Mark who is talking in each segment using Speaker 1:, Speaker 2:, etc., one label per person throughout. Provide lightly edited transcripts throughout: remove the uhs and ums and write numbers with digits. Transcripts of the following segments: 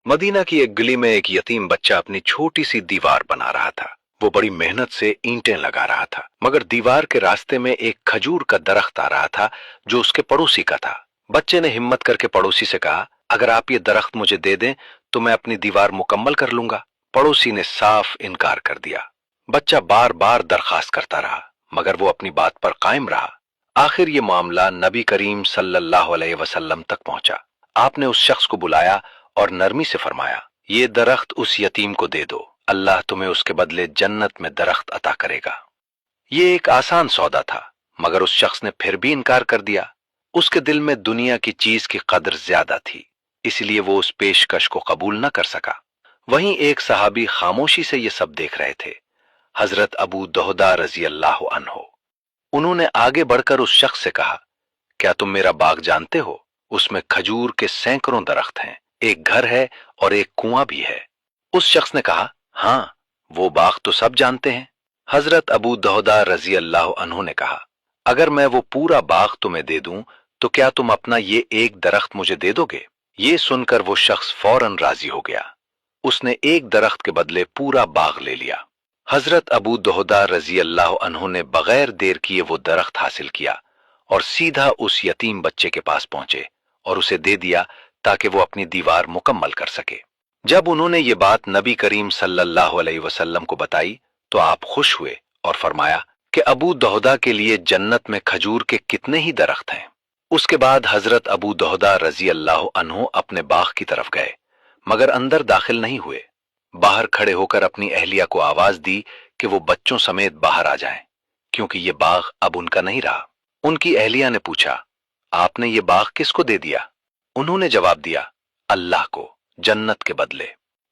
Speaker 1: Medina की एक गली में एक यतीम बच्चा अपनी छोटी सी दीवार बना रहा था। वो बड़ी मेहनत से ईंटें लगा रहा था, मगर दीवार के रास्ते में एक खजूर का दरख्त आ रहा था जो उसके पड़ोसी का था। बच्चे ने हिम्मत करके पड़ोसी से कहा, अगर आप ये दरख्त मुझे दे दें तो मैं अपनी दीवार मुकम्मल कर लूंगा। पड़ोसी ने साफ इनकार कर दिया। बच्चा बार बार दरखास्त करता रहा, मगर वो अपनी बात पर कायम रहा। आखिर ये मामला नबी करीम सल्लल्लाहु अलैहि वसल्लम तक पहुंचा। आपने उस शख्स को बुलाया और नरमी से फरमाया, ये दरख्त उस यतीम को दे दो, अल्लाह तुम्हें उसके बदले जन्नत में दरख्त अता करेगा। ये एक आसान सौदा था, मगर उस शख्स ने फिर भी इनकार कर दिया। उसके दिल में दुनिया की चीज की कदर ज्यादा थी, इसलिए वो उस पेशकश को कबूल न कर सका। वहीं एक सहाबी खामोशी से ये सब देख रहे थे, हजरत अबू दहदा रजी अल्लाह अन्हो। उन्होंने आगे बढ़कर उस शख्स से कहा, क्या तुम मेरा बाग जानते हो? उसमें खजूर के सैकड़ों दरख्त हैं, एक घर है और एक कुआं भी है। उस शख्स ने कहा, हाँ, वो बाग तो सब जानते हैं। हजरत अबू दहदा रजी अल्लाह अन्हु ने कहा, अगर मैं वो पूरा बाग तुम्हें दे दूं तो क्या तुम अपना ये एक दरख्त मुझे दे दोगे? ये सुनकर वो शख्स फौरन राजी हो गया। उसने एक दरख्त के बदले पूरा बाग ले लिया। हजरत अबू दहदा रजी अल्लाह अन्हु ने बगैर देर किए वो दरख्त हासिल किया और सीधा उस यतीम बच्चे के पास पहुंचे और उसे दे दिया ताकि वो अपनी दीवार मुकम्मल कर सके। जब उन्होंने ये बात नबी करीम सल्लल्लाहु अलैहि वसल्लम को बताई तो आप खुश हुए और फरमाया कि अबू दहदा के लिए जन्नत में खजूर के कितने ही दरख्त हैं। उसके बाद हजरत अबू दहदा रजी अल्लाह अन्हु अपने बाग की तरफ गए, मगर अंदर दाखिल नहीं हुए। बाहर खड़े होकर अपनी अहलिया को आवाज दी कि वो बच्चों समेत बाहर आ जाएं, क्योंकि ये बाग अब उनका नहीं रहा। उनकी अहलिया ने पूछा, आपने ये बाग किसको दे दिया? उन्होंने जवाब दिया, अल्लाह को, जन्नत के बदले।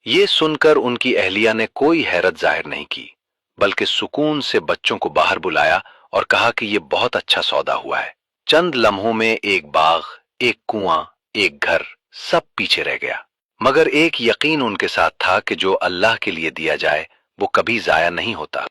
Speaker 1: ये सुनकर उनकी अहलिया ने कोई हैरत जाहिर नहीं की, बल्कि सुकून से बच्चों को बाहर बुलाया और कहा कि ये बहुत अच्छा सौदा हुआ है। चंद लम्हों में एक बाग, एक कुआं, एक घर, सब पीछे रह गया। मगर एक यकीन उनके साथ था कि जो अल्लाह के लिए दिया जाए वो कभी जाया नहीं होता।